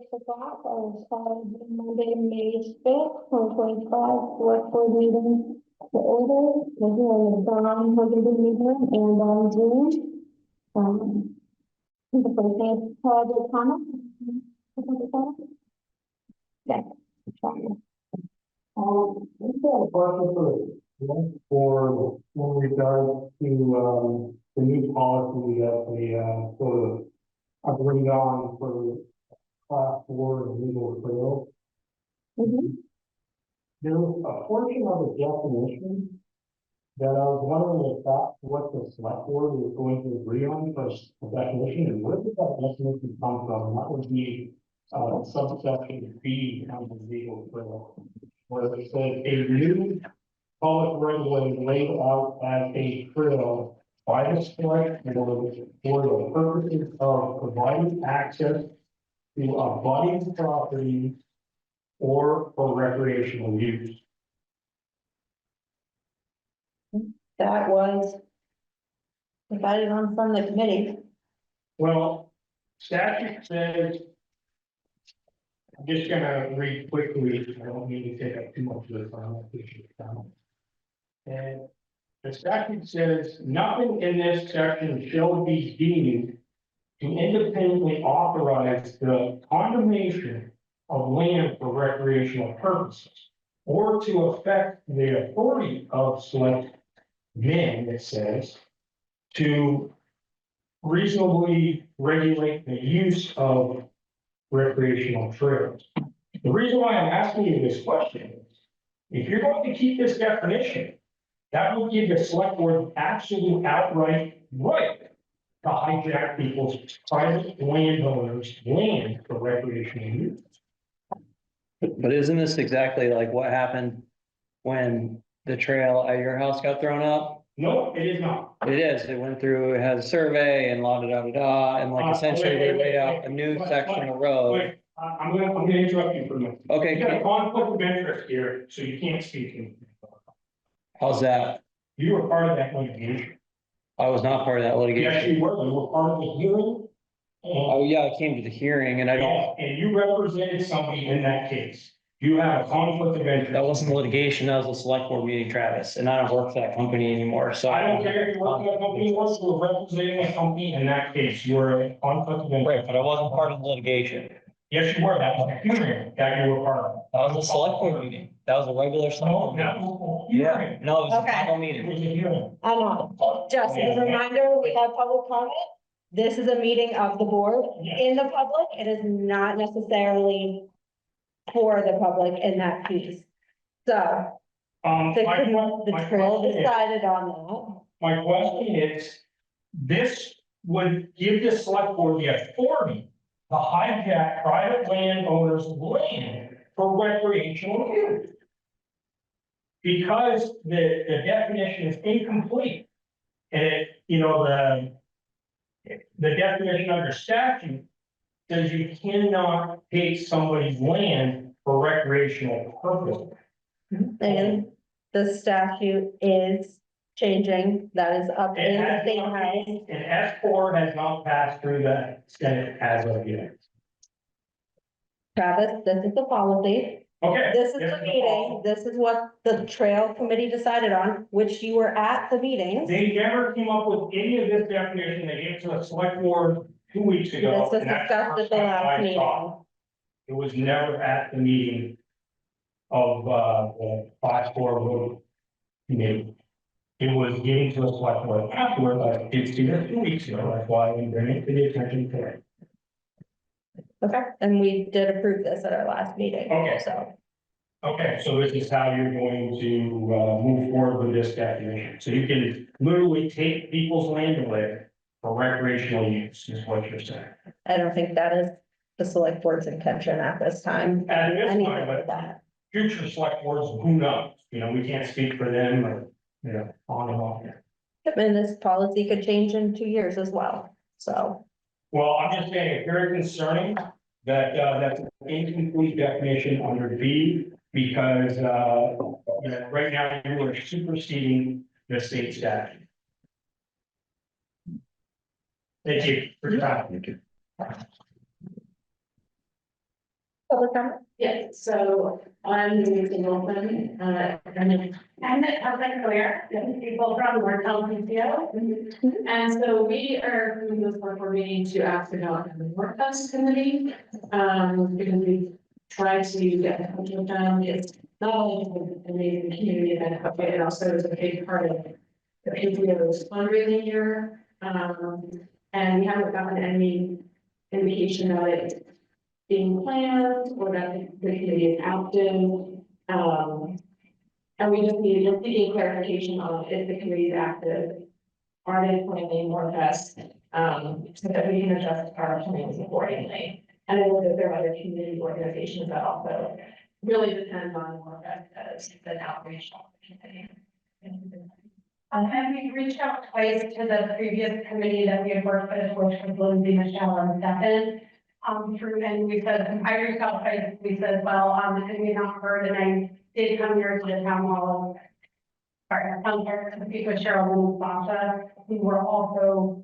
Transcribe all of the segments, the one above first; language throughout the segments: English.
6 o'clock of Monday, May 5th, 2025, select board meeting to order. We're here in the Dawn Hogan meeting and on Zoom. The first thing is public comment. Yes. We've got a question for when we go to the new policy that we sort of agreed on for class 4 and legal trail. There was a portion of the definition that I was wondering if that's what the select board is going to agree on for a definition, and where did that definition come from? And that would be subsection B of the legal trail, where it says a new public right of way laid out as a trail by the select board for the purposes of providing access to abutting property or for recreational use. That was decided on from the committee. Well, statute says, I'm just gonna read quickly, I don't need to take up too much of the time. And the statute says, nothing in this section shall be deemed to independently authorize the condemnation of land for recreational purposes, or to affect the authority of select men, it says, to reasonably regulate the use of recreational trails. The reason why I'm asking you this question is, if you're going to keep this definition, that will give the select board absolute outright right to hijack people's private landowners' land for recreational use. But isn't this exactly like what happened when the trail at your house got thrown up? No, it is not. It is. It went through, it had a survey and la da da da da, and like essentially they laid out a new section of road. Wait, I'm gonna interrupt you for a minute. Okay. You got a conflict of interest here, so you can't speak to me. How's that? You were part of that litigation. I was not part of that Yes, litigation. you were part of the hearing. Oh, yeah, I came to the hearing and I don't, And you represented somebody in that case. You have a conflict of interest. that wasn't litigation, that was a select board meeting, Travis, and I don't work for that company anymore, so. I don't care if you work for a company or you were representing a company in that case. You were a conflict of Right, interest. but I wasn't part of the litigation. Yes, you were. That was a hearing that you were part of. That was a select board meeting. That was a regular select No, board that meeting. was a Yeah, hearing. no, it was a Okay. final It meeting. was a hearing. I know. Just as a reminder, we have public comment. This is a meeting of the board in the public. It is not necessarily for the public in that piece. So the trail decided on My question is, this would give the select board the authority to hijack private landowners' land for recreational use. Because the definition is incomplete. And the definition under statute says you cannot take somebody's land for recreational purposes. that. And the statute is changing. That is up in the state house. And S4 has not passed through the Senate as of yet. Travis, this is the policy. Okay. This is the meeting. This is what the trail committee decided on, which you were at the meeting. They never came up with any of this definition. They gave it to the select board 2 weeks ago. This was and that's discussed at the I last meeting. saw. It was never at the meeting of the class 4 road committee. It was given to the select board afterward, but it's here 2 weeks ago. That's why we bring it to the attention today. Okay, and we did approve this at our last meeting. Okay. So, Okay, so this is how you're going to move forward with this definition. So you can literally take people's land away for recreational use, is what you're saying. I don't think that is the select board's intention at this time. At this Anything time, like but that. future select boards, who knows? We can't speak for them or, on and on. And this policy could change in 2 years as well, so. Well, I'm just saying, it's very concerning that that's an incomplete definition under B, because right now you are superseding the state statute. Thank you for your time. Thank you. public comment? Yes, so I'm Lucy Wilson, I'm the public lawyer, people from Moretown Selectboard. And so we are doing this work, we're meeting to ask about the workhouse committee, because we try to get in touch with them. It's not only an amazing community event, but it also is a big part of the PTO's fundraising year. And we haven't gotten any indication that it's being planned or that the committee is active. And we just need clarification on if the committee is active. Are they planning more fest? So that we can adjust our plans accordingly. And I know that there are other community organizations that also really depend on more fest as an outreach opportunity. And we reached out twice to the previous committee that we had worked with, which was Lindsay, Michelle, and Stefan. Through, and we said, I reached out twice, we said, well, and we not heard, and I did come here to the town hall. Sorry, I come here to speak with Cheryl and Sasha, who were also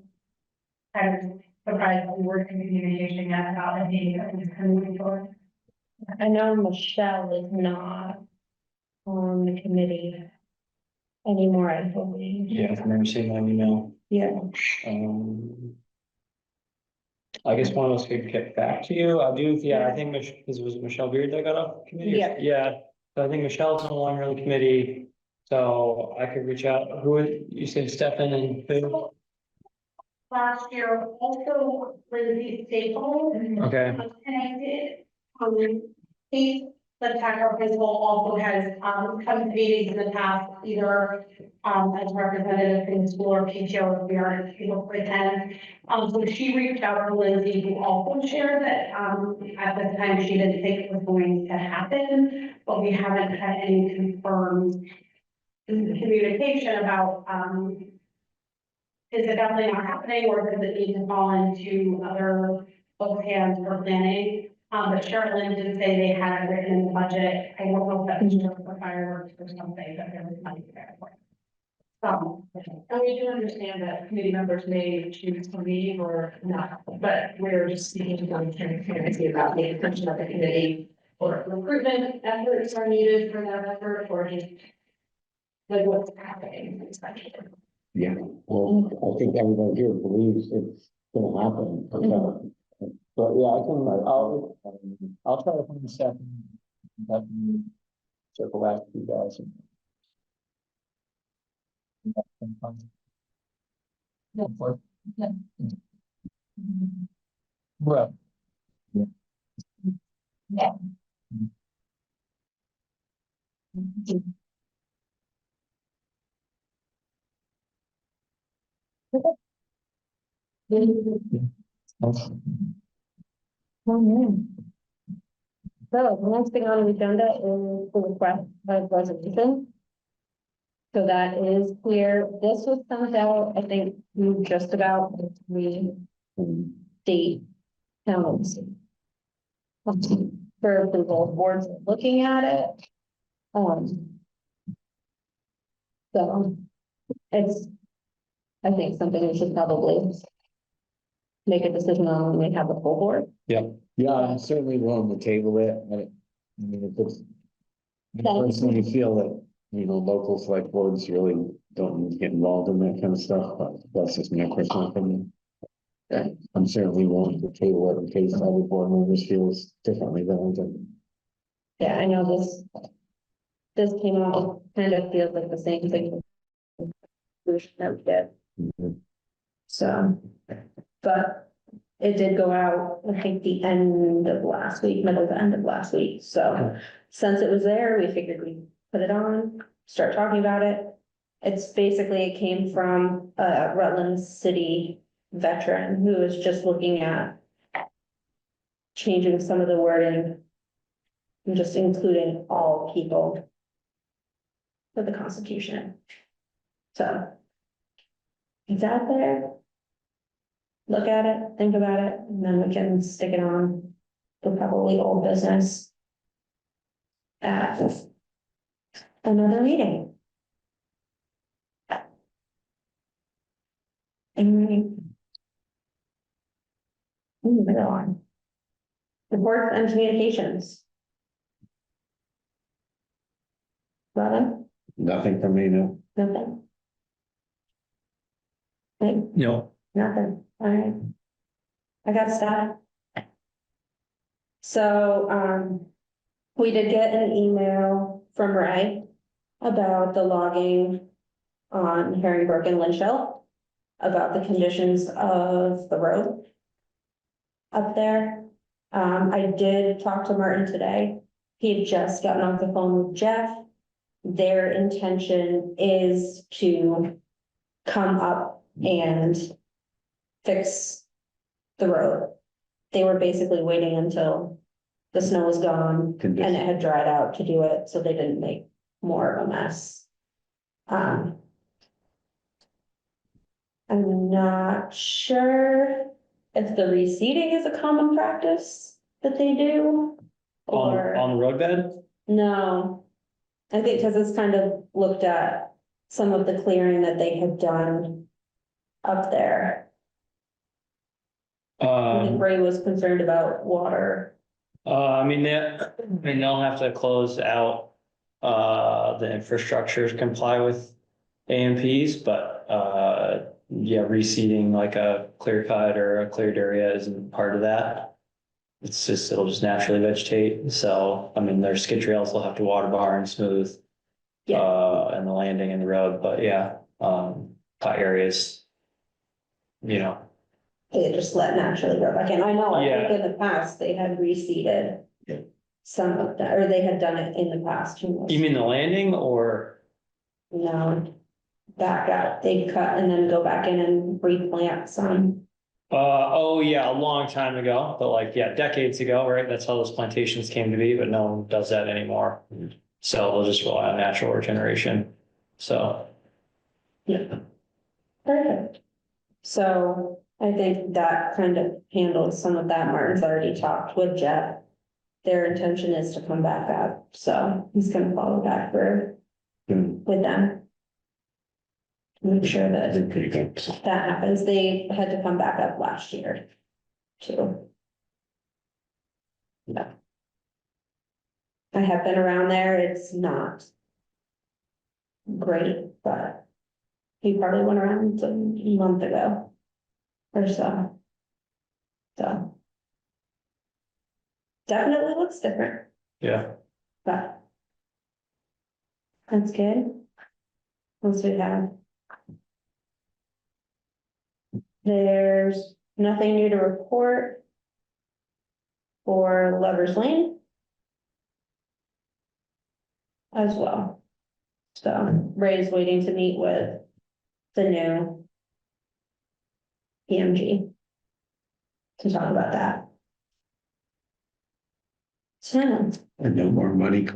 kind of surprised that we were communicating yet about it being a committee for. I know Michelle is not on the committee anymore, I believe. Yeah, I've never seen my email. Yeah. I guess one of us could get back to you. I do, yeah, I think because it was Michelle Beard that got off the committee. Yeah. Yeah, so I think Michelle's no longer on the committee, so I could reach out. You said Stefan and who? Last year, also Lindsay Staples. Okay. And I did, Kate, the tax principal also has, come to meetings in the past, either, as representative from the school or PTO, if we are able to present. So she reached out to Lindsay, who also shared that, at the time, she didn't think it was going to happen, but we haven't had any confirmed communication about, is it definitely not happening, or does it need to fall into other folks' hands for planning? But Sherilyn did say they had it written in the budget. I don't know if that was just for fireworks or something, but there was money there for it. So, And we do understand that committee members may choose to leave or not, but we're just speaking to them transparency about the intention of the committee. Or recruitment efforts are needed for that effort, or just like what's happening essentially. Yeah, well, I think everybody here believes it's gonna happen. But yeah, I'll try to find Stefan. Circle back to you guys. Right. Yeah. So the next thing on the agenda is the request of resolution. So that is clear. This was sent out, I think, to just about three state towns. For approval, boards looking at it. So it's, I think something we should probably make a decision on when we have the full board. yeah, I'm certainly willing to table it, but I mean, if it's. I personally feel that, local select boards really don't need to get involved in that kind of stuff, but that's just my personal opinion. I'm certainly willing to table it in case other board members feels differently than I do. Yeah, I know this came out, kind of feels like the same thing. Solution that we did, Mhm. so, but it did go out, I think, the end of last week, middle to end of last week, so. Since it was there, we figured we'd put it on, start talking about it. It's basically, it came from a Rutland City veteran who was just looking at changing some of the wording and just including all people for the Constitution. So it's out there. Look at it, think about it, and then we can stick it on for probably old business at another meeting. And moving on. Reports and communications. Robin, Nothing from me, no. nothing. Hey, No, nothing, all right. I got stuff. So, we did get an email from Ray about the logging on Herringbrook and Lynch Hill, about the conditions of the road up there. I did talk to Martin today. He had just gotten off the phone with Jeff. Their intention is to come up and fix the road. They were basically waiting until the snow was gone and it had dried out to do it, so they didn't make more of a mess. I'm not sure if the reseeding is a common practice that they do. Or, on the roadbed? no. I think because it's kind of looked at some of the clearing that they had done up there. I think Ray was concerned about water. I mean, they'll have to close out, the infrastructures comply with AMPs, but, yeah, reseeding like a clear cut or a cleared area isn't part of that. It's just, it'll just naturally vegetate, so, I mean, their skid trails will have to water bar and smooth. Yeah. And the landing in the road, but yeah, cut areas. You know, They just let naturally grow back in. I know, I think Yeah. in the past, they had reseeded. Yeah. Some of that, or they had done it in the past. Who knows? you mean the landing or, No, back out, they'd cut and then go back in and replant some. oh yeah, a long time ago, but like, yeah, decades ago, right? That's how those plantations came to be, but no one does that anymore. So they'll just rely on natural regeneration, so. Yeah. Perfect. So I think that kind of handles some of that. Martin's already talked with Jeff. Their intention is to come back up, so he's gonna follow back with them. Make sure that Pretty good. that happens. They had to come back up last year too. Yeah. I have been around there. It's not great, but he probably went around a month ago or so. So definitely looks different, Yeah, but that's good. Once we have. There's nothing new to report for Lover's Lane as well. So Ray's waiting to meet with the new PMG to talk about that. So, And no more money.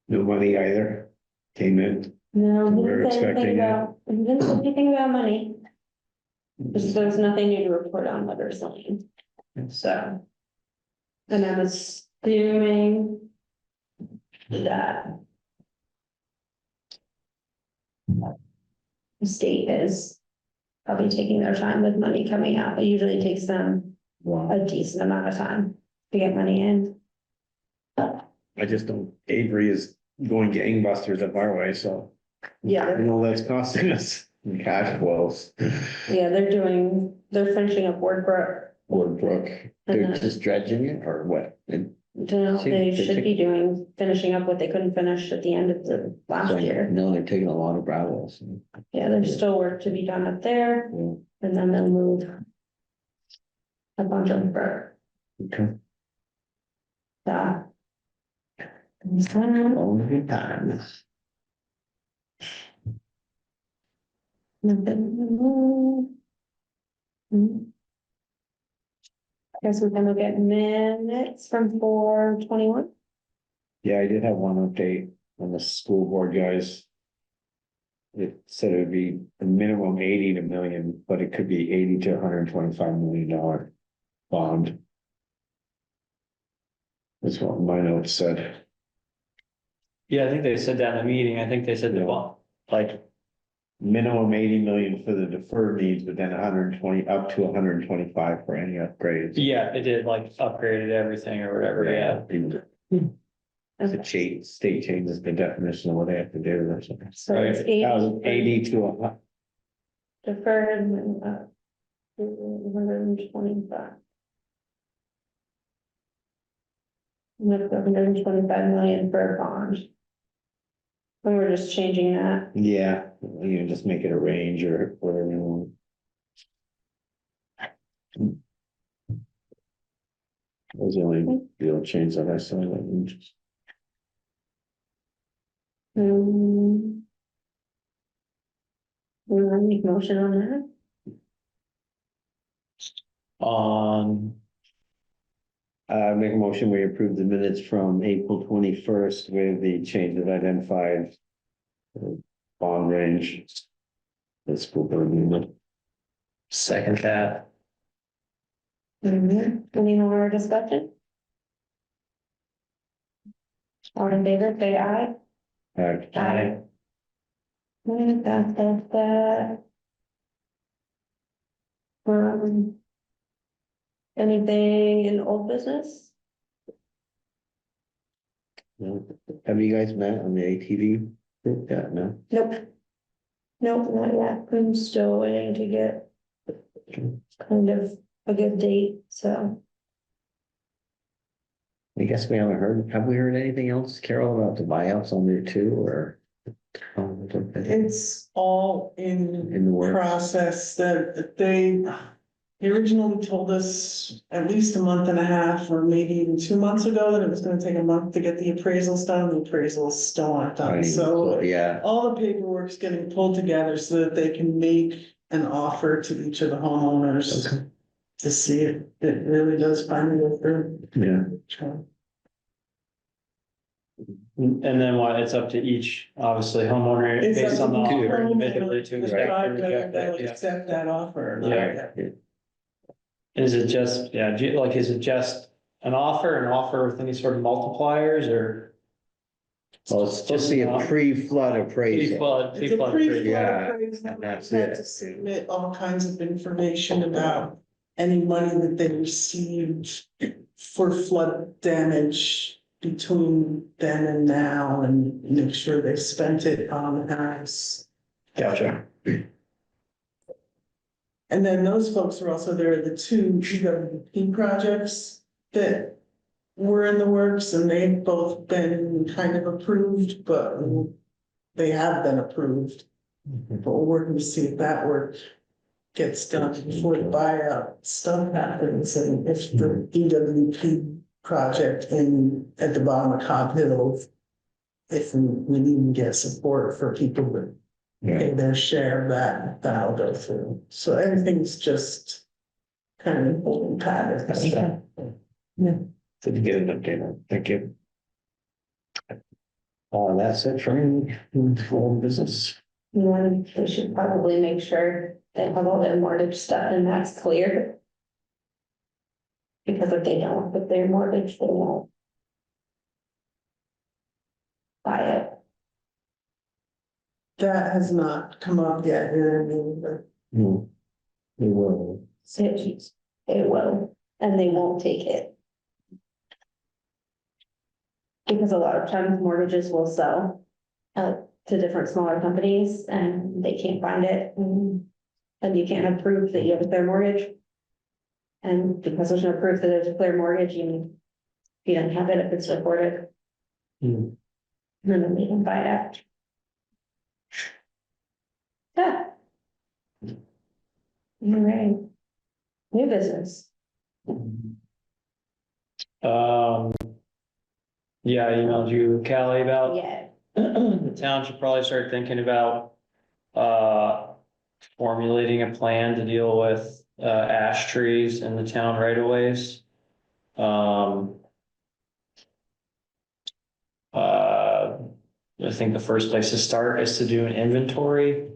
No money either. Came in. no, he We're didn't say anything expecting it. about, he didn't say anything about money. There's nothing new to report on Lover's Lane. So. And I'm assuming that the state is probably taking their time with money coming out. It usually takes them Wow. a decent amount of time to get money in. I just don't, Avery is going gangbusters up our way, so. Yeah. I know that's costing us in cash flows. Yeah, they're finishing up Wardbrook. Woodbrook, they're just dredging it or what? And They should be finishing up what they couldn't finish at the end of the last year. no, they're taking a lot of gravels. Yeah, there's still work to be done up there, Yeah. and then they'll move a bunch of Brook. Okay. So. All good times. Nothing. Guess we're gonna get minutes from 4/21. Yeah, I did have one update on the school board guys. It said it would be a minimum 80 to million, but it could be 80 to $125 million bond. That's what my notes said. yeah, I think they said that in the meeting, I think they said they want, like, minimum 80 million for the deferred needs, but then 120, up to 125 for any upgrades. Yeah, it did like upgraded everything or whatever, yeah. The state changes the definition of what they have to do or something. So it's That was 80 80 to a, deferred and, 125. With 125 million for a bond. And we're just changing that. yeah, you know, just make it a range or whatever you want. That was the only real change that I saw. We want to make motion on that? Make a motion, we approve the minutes from April 21st with the changes identified. Bond range. The school board unit. Second that. Any more discussion? All in favor, say aye. Aye. That. Anything in old business? Have you guys met on the ATV group yet? No? Nope. Nope, not yet. I'm still waiting to get kind of a good date, so. I guess we haven't heard, have we heard anything else, Carol, about the buyouts on there too, or? It's all In the in works. process that they originally told us at least a month and a half or maybe even 2 months ago that it was gonna take a month to get the appraisals done. The appraisals still aren't done, so Yeah, all the paperwork's getting pulled together so that they can make an offer to each of the homeowners okay, to see if it really does finally go through. yeah, And then what, it's up to each, obviously homeowner It's based up on the to the offer homeowner individually to to accept or decide whether reject they'll it, yeah. accept that offer or Yeah. not. Is it just, yeah, is it just an offer with any sort of multipliers or? well, it's supposed to be a pre-flood appraisal. Pre-flood, It's a pre-flood pre-flood appraisal. Yeah, appraisal, and that's had it. to submit all kinds of information about any money that they received for flood damage between then and now, and make sure they spent it on the house. Gotcha. And then those folks were also there, the two GWP projects that were in the works, and they've both been kind of approved, but they have been approved. But we're working to see if that work gets done before the buyout stuff happens, and if the EWP project at the bottom of Cobb Hill, if we need to get support for people to pay their share of that, that'll go through. So everything's just kind of holding patterns. Good to get an update on, thank you. That's it for me, for business. They should probably make sure they have all their mortgage stuff and that's clear. Because if they don't put their mortgage, they won't buy it. That has not come up yet, We will. It will, and they won't take it. Because a lot of times mortgages will sell to different smaller companies and they can't find it. And you can't have proof that you have a clear mortgage. And because there's no proof that there's a clear mortgage, you don't have it if it's recorded. And then they can buy it. Yeah. All right. New business. Yeah, I emailed you, Callie, about Yeah. the town should probably start thinking about formulating a plan to deal with ash trees in the town right of ways. I think the first place to start is to do an inventory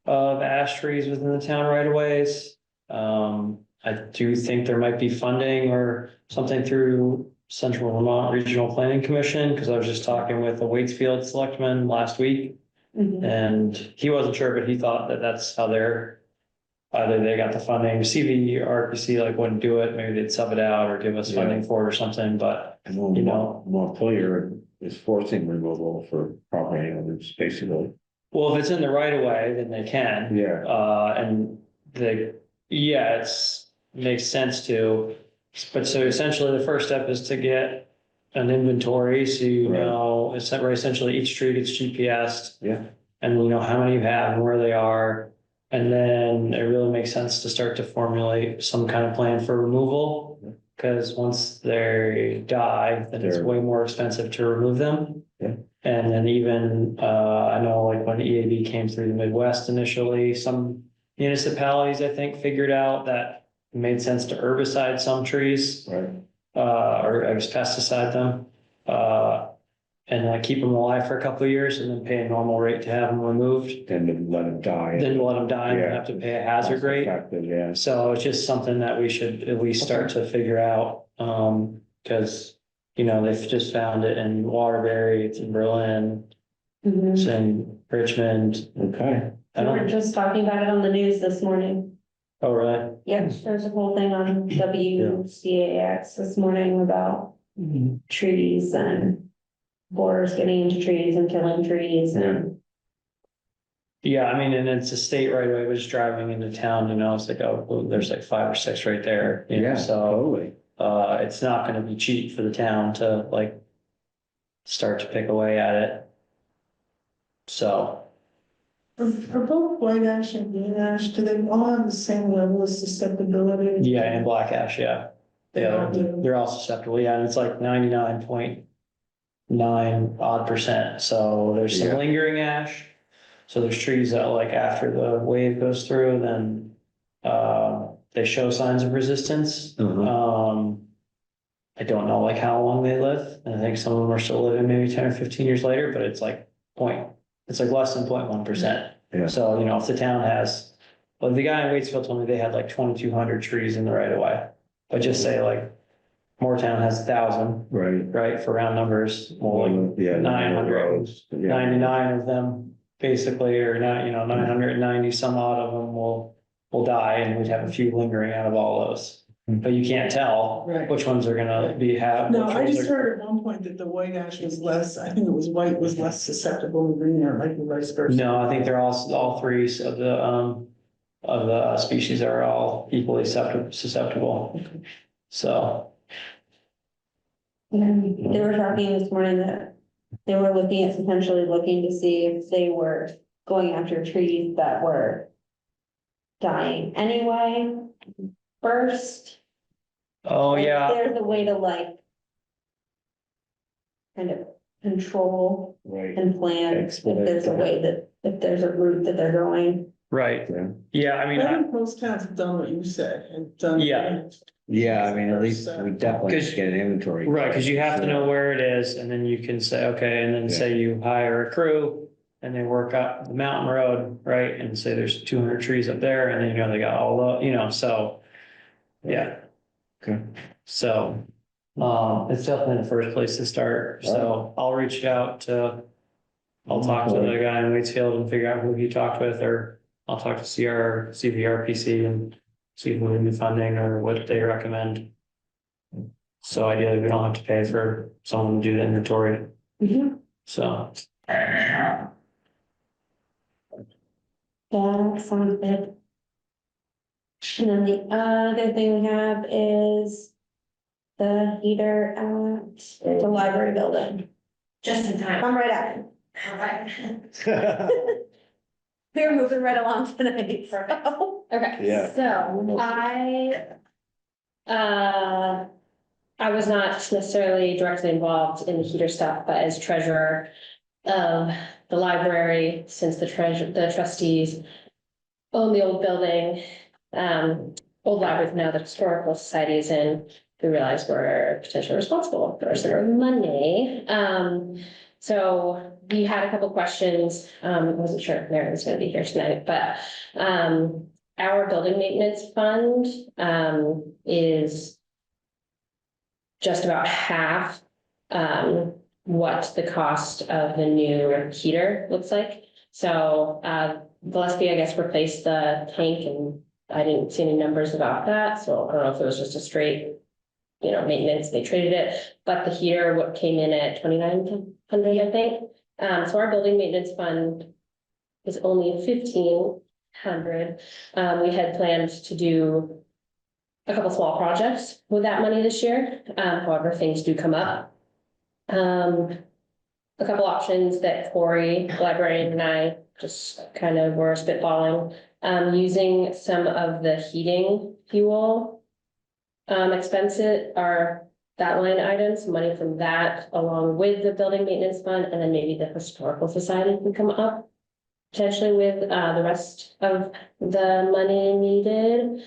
of ash trees within the town right of ways. I do think there might be funding or something through Central Vermont Regional Planning Commission, because I was just talking with the Waitsfield selectman last week. Mhm. And he wasn't sure, but he thought that that's how either they got the funding, CV or RPC like wouldn't do it, maybe they'd sub it out or give us funding for it or something, but And then you know. Montpelier is forcing removal for property owners, basically. Well, if it's in the right of way, then they can. Yeah. And makes sense to, but so essentially the first step is to get an inventory, so you Right. know, essentially each tree gets GPSed. Yeah. And you know how many you have and where they are. And then it really makes sense to start to formulate some kind of plan for removal. Because once they die, then it's They're- way more expensive to remove them. Yeah. And then even, I know like when EAB came through the Midwest initially, some municipalities, I think, figured out that it made sense to herbicide some trees. Right. Or I guess pesticide them. And like keep them alive for a couple of years and then pay a normal rate to have them removed. Then to let them die. Then let them die and Yeah. have to pay a hazard rate. Cost-effective, yeah. So it's just something that we should at least start to figure out, because, you know, they've just found it in Waterbury, it's in Berlin, Mhm. it's in Richmond. Okay. I We were don't, just talking about it on the news this morning. oh, really? Yep, there's a whole thing on WCAX this morning about trees and borers getting into trees and killing trees and. Yeah, I mean, and it's a state right away, was driving into town, you know, it's like, oh, well, there's like 5 or 6 right there, you know, Yeah, so. totally. It's not gonna be cheap for the town to like start to pick away at it. So, Are both white ash and green ash, do they all have the same level of susceptibility? yeah, and black ash, yeah. They all do. They're all susceptible, yeah, and it's like 99.9% so there's some Yeah. lingering ash. So there's trees that like after the wave goes through, then they show signs of resistance. I don't know like how long they live, and I think some of them are still living maybe 10 or 15 years later, but it's like it's like less than 0.1%. Yeah. So, you know, if the town has, well, the guy in Waitsfield told me they had like 2,200 trees in the right of way. But just say like Moretown has 1,000, Right. right, for round numbers, well, like Yeah. 999 of them basically, or not, you know, 990 some odd of them will die, and we'd have a few lingering out of all those. But you can't tell Right. which ones are gonna have. No, which I ones just are- heard at one point that the white ash was less, I think it was white was less susceptible than green, or like the vice versa. No, I think they're all 3 of the species are all equally susceptible. So, They were talking this morning that they were potentially looking to see if they were going after trees that were dying anyway first. oh, If yeah, There's a way to like kind of control Right. and plan, if Expedite there's a that. way that, if there's a route that they're going. right. Yeah. Yeah, I mean, I think most towns have done what you said and done. Yeah. Yeah, I mean, at least we definitely should get an inventory. right, because you have to know where it is, and then you can say, okay, and then say you hire a crew. And they work up the mountain road, right, and say there's 200 trees up there, and then you know they got all the, you know, so. Yeah. Okay. So, it's definitely the first place to start, so I'll reach out to. I'll talk to the guy in Waitsfield and figure out who he talked with, or I'll talk to CVRPC and see if we need funding or what they recommend. So ideally, we don't have to pay for someone to do the inventory, so. That sounds good. And then the other thing we have is the heater at the library building. Just in time. I'm right at it. Alright. We're moving right along tonight. Perfect. so. Okay, Yeah. so I was not necessarily directly involved in the heater stuff, but as treasurer of the library, since the trustees own the old building, old library now the historical society is in, we realize we're potentially responsible for our money. So we had a couple questions. I wasn't sure if Mary was gonna be here tonight, but our building maintenance fund is just about half what the cost of the new heater looks like. So, Gillespie, I guess, replaced the tank and I didn't see any numbers about that, so I don't know if it was just a straight, maintenance, they traded it, but the heater, what came in at 2,900, I think. So our building maintenance fund is only 1,500. We had planned to do a couple small projects with that money this year, however, things do come up. A couple options that Corey, the librarian, and I just kind of were spitballing, using some of the heating fuel expenses are that line items, money from that along with the building maintenance fund, and then maybe the historical society can come up potentially with the rest of the money needed.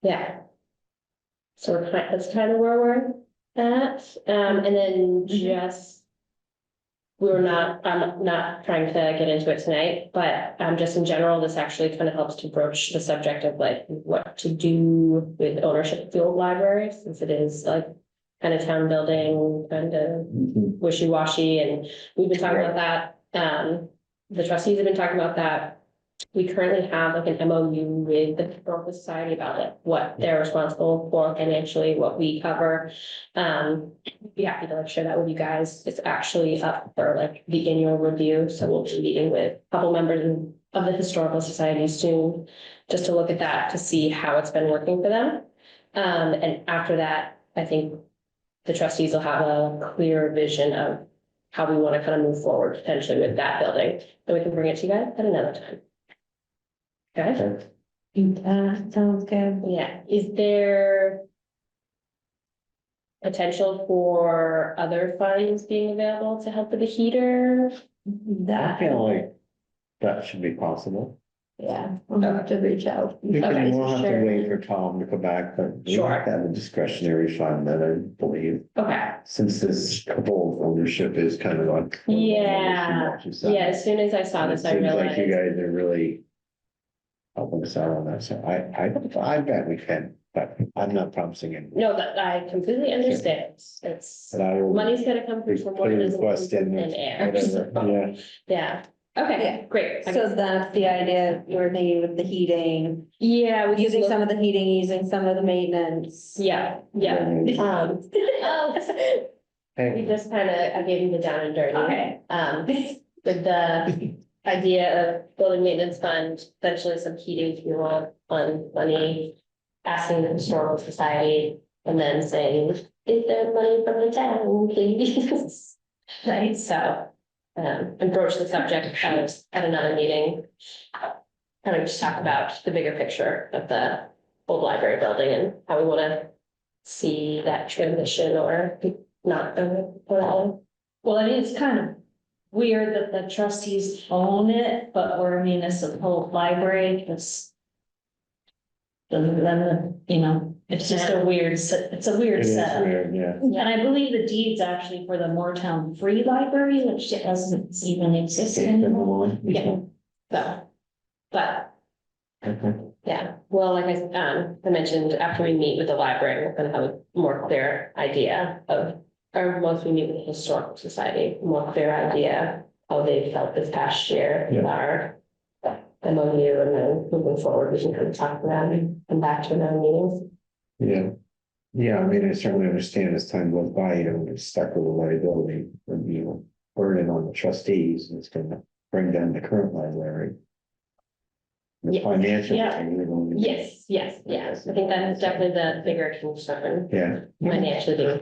Yeah. So that's kind of where we're at, and then just. I'm not trying to get into it tonight, but just in general, this actually kind of helps to broach the subject of like what to do with ownership of the old library, since it is like kind of town building, kind of wishy-washy, and we've been talking about that. The trustees have been talking about that. We currently have like an MOU with the Historical Society about like what they're responsible for financially, what we cover. Be happy to like share that with you guys. It's actually up for like the annual review, so we'll be meeting with a couple members of the Historical Society soon, just to look at that to see how it's been working for them. And after that, I think the trustees will have a clear vision of how we want to kind of move forward potentially with that building, and we can bring it to you guys at another time. Okay. Sounds good. Yeah, is there potential for other funds being available to help with the heater? I feel like that should be possible. Yeah. We'll have to reach out. We'll have to Sure. wait for Tom to come back, but we Sure. have to have a discretionary fund that I believe, Okay, since this couple of ownership is kind of on. yeah, as soon as I saw this, I Seems like you realized, guys are really helping us out on that, so I bet we can, but I'm not promising it. no, that I completely understand, it's, But I will. money's gotta come from somewhere. Put a that doesn't come request from in, thin air. whatever, yeah. Yeah, okay, Yeah. great. So that's the idea, we're thinking with the heating, Yeah, we using just some of the heating, using some of the maintenance. yeah. We just kind of, I gave him the down and dirty. Okay. With the idea of building maintenance fund, potentially some heating fuel on money, asking the historical society, and then saying, is there money from the town, please? Right, so, and broach the subject at another meeting. Kind of just talk about the bigger picture of the old library building and how we want to see that transition or not. Well, I mean, it's kind of weird that the trustees own it, but we're a municipal library, because then, it's just a weird, it's a It weird is setup. weird, yeah. And I believe the deed's actually for the Moretown Free Library, which doesn't even exist anymore. Yeah. So, but Okay. yeah, well, like I mentioned, after we meet with the library, we're gonna have a more clear idea of, or once we meet with the historical society, more clear idea how they felt this past year with our MOU, and then moving forward, we can kind of talk about it and come back to another meetings. Yeah. Yeah, I mean, I certainly understand as time goes by, you don't get stuck with a liability, and burden on the trustees, and it's gonna bring down the current library. The Yeah. financial. Yeah. Yes, I think that is definitely the bigger concern, Yeah, financially being.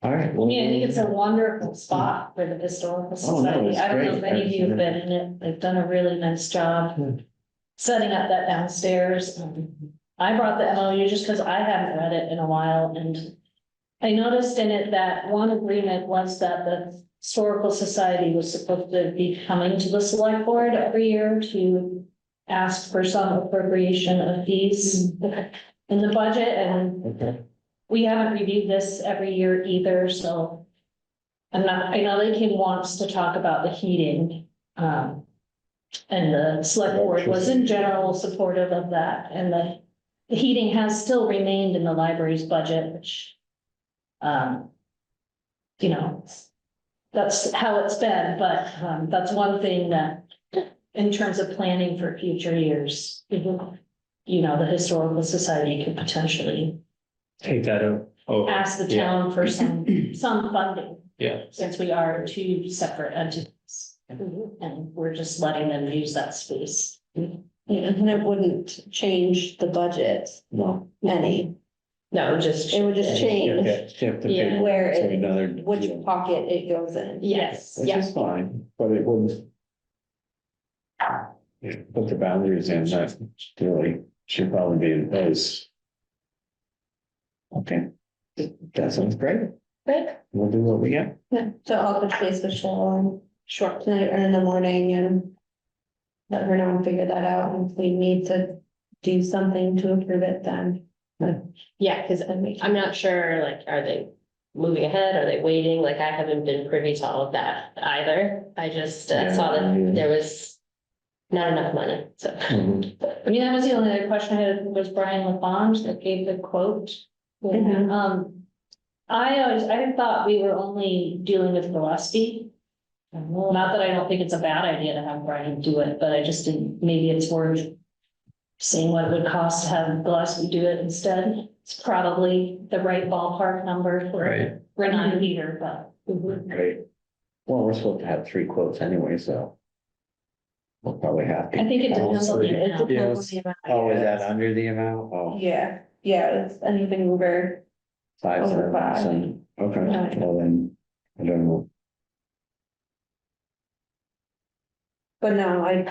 all right. I mean, I think it's a wonderful spot for the historical Oh, no, society. it's I don't know if great. any of you have been in it. They've done a really nice job setting up that downstairs. I brought the MOU just because I haven't read it in a while, and I noticed in it that one agreement was that the historical society was supposed to be coming to the select board every year to ask for some appropriation of fees in the budget, and Okay. we haven't reviewed this every year either, so I know they came once to talk about the heating. And the select board was in general supportive of that, and the heating has still remained in the library's budget, which you know, that's how it's been, but, that's one thing that, in terms of planning for future years, you know, the Historical Society could potentially Take that over. ask the Yeah. town for some funding. Yeah. Since we are two separate entities, and we're just letting them use that space. And it wouldn't change the budget, No. any, No, just. it would just change Okay, you have to pay Yeah. where for it, another. which pocket it goes in. Yes, Which yeah, is fine, but it wouldn't. Yeah, put the boundaries in, that really should probably be in place. Okay, that sounds great, right, we'll do what we got. Yeah, so I'll touch base with Cheryl tonight or in the morning and let her know and figure that out, and if we need to do something to approve it, then. yeah, because I'm not sure, like, are they moving ahead, are they waiting, like, I haven't been privy to all of that either. I just saw Yeah. that there was not enough money, so. Mhm. I mean, that was the only other question I had, was Brian LaFonge that gave the quote. Mhm. I thought we were only dealing with Gillespie. Not that I don't think it's a bad idea to have Brian do it, but I just didn't, maybe it's worth seeing what it would cost to have Gillespie do it instead. It's probably the right ballpark number for Right. Renee Peter, but. Great. Well, we're supposed to have 3 quotes anyway, so. We'll probably have to. I think it depends on the It amount. depends on the amount. Oh, is that under the amount? Oh, Yeah, it's anything over, 5, Over 5. 7, okay, Right. well then, I don't know. but no, I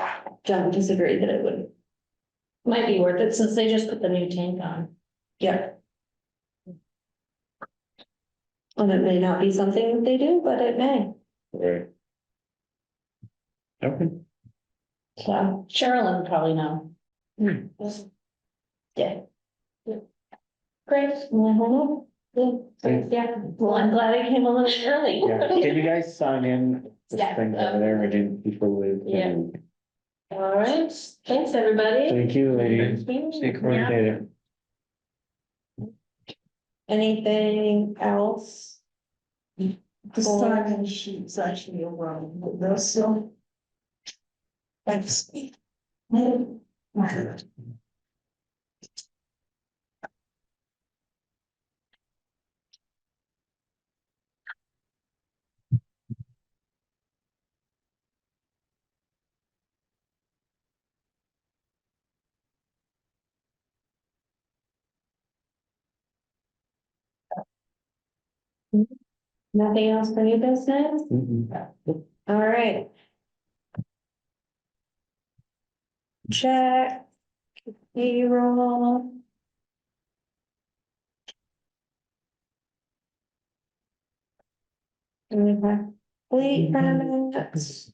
don't disagree that it would, Might be worth it since they just put the new tank on. yeah. And it may not be something that they do, but it may, Right. Okay. so, Sherilyn would probably know. yeah. Great. Mhm. Yeah, well, I'm glad I came a little early. Yeah, can you guys sign in? This Yeah. thing over there again before we. Yeah. All right, thanks, everybody. Thank you, ladies. Stay Appreciate it. Anything else? The sign sheet's actually over, those still. Thanks. Nothing else for new business? Mhm. All right. Check. Payroll. Okay. Fleet permits.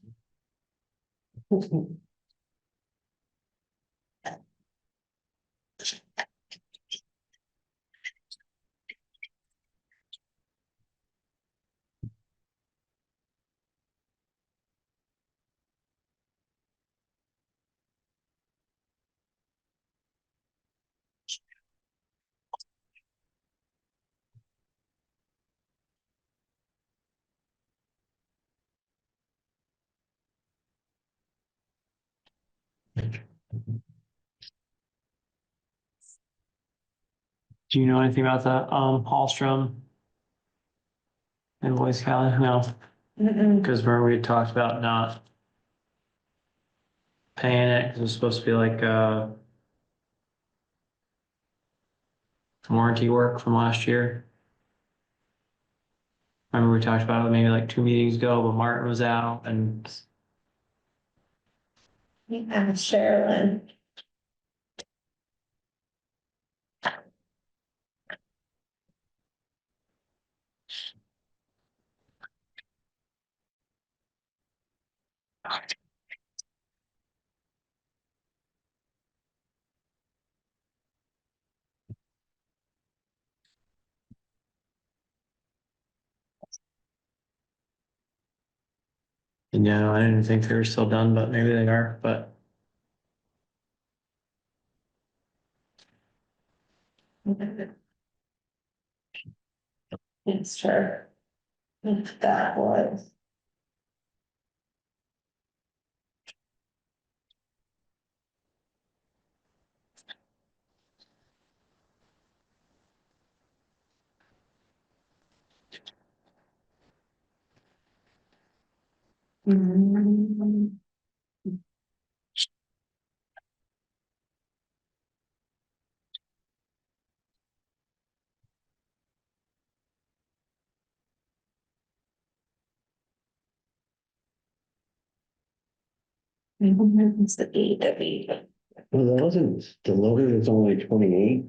Do you know anything about the, Hallstrom invoice, Callie? No, Mm-mm. because where we had talked about not paying it, because it was supposed to be like, warranty work from last year. Remember we talked about it maybe like 2 meetings ago, but Martin was out and And Sherilyn. no, I didn't think they were still done, but maybe they are, but. It's her. That was. Mm. It's the AW. Well, that wasn't, the loader is only 28.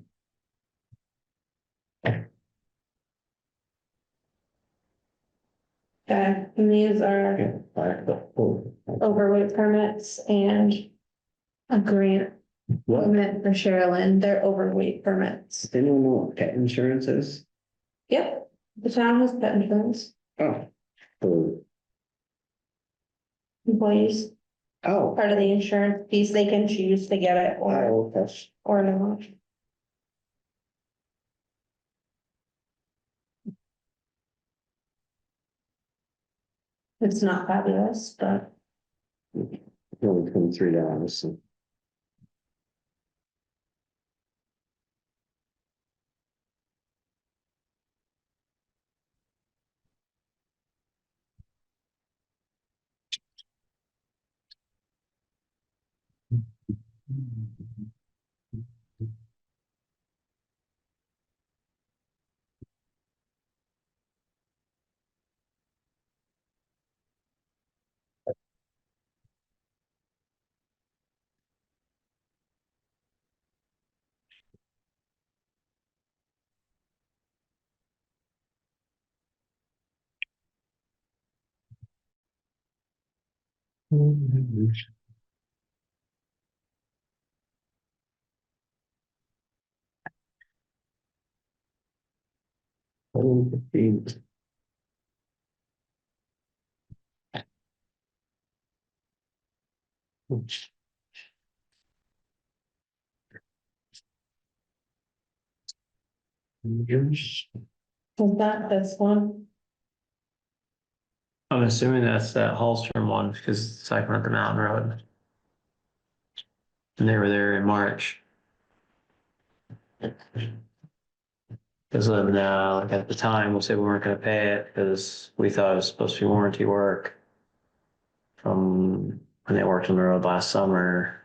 Okay, and these are Yeah, overweight permits and a grant what? permit for Sherilyn, they're overweight permits. Does anyone know what pet insurance is? Yep, the town has pet insurance, Oh. Oh, employees, oh, part of the insurance piece, they can choose to get it oh, that's, or not. It's not fabulous, but only $23, so. is that this one? I'm assuming that's that Hallstrom one, because it's like on the mountain road. And they were there in March. Because like at the time, we said we weren't gonna pay it, because we thought it was supposed to be warranty work. From when they worked on the road last summer.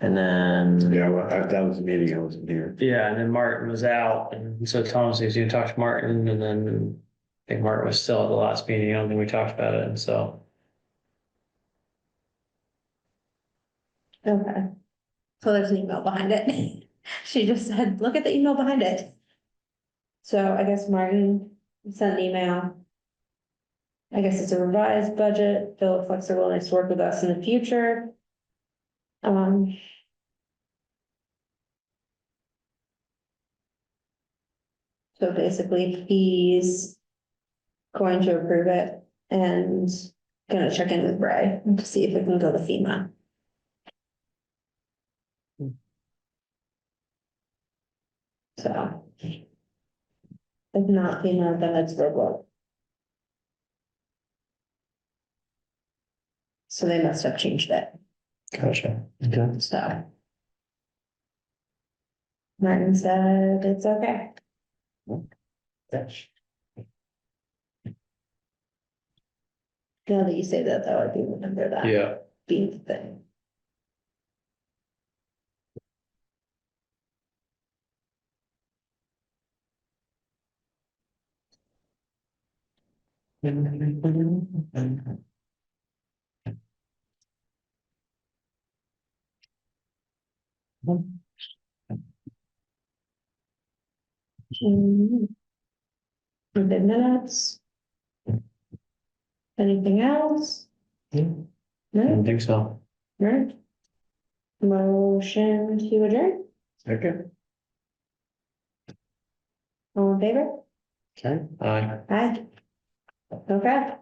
And then. Yeah, well, that was the meeting, I wasn't here. Yeah, and then Martin was out, and so Tom says he talked to Martin, and then I think Martin was still at the last meeting, I don't think we talked about it, and so. Okay. So there's an email behind it. She just said, look at the email behind it. So I guess Martin sent an email. I guess it's a revised budget. Phil reflects their willingness to work with us in the future. So basically, he's going to approve it and gonna check in with Bray to see if it can go to FEMA. So. If not FEMA, then it's roadblock. So they must have changed it, Gotcha. Okay. so. Martin said it's okay. Now that you say that, though, I do remember that. Yeah. Being the thing. Mm. The minutes. Anything else? I No, don't think so. right? Motion to adjourn, Okay. all in favor? Okay. Aye. Aye. Okay.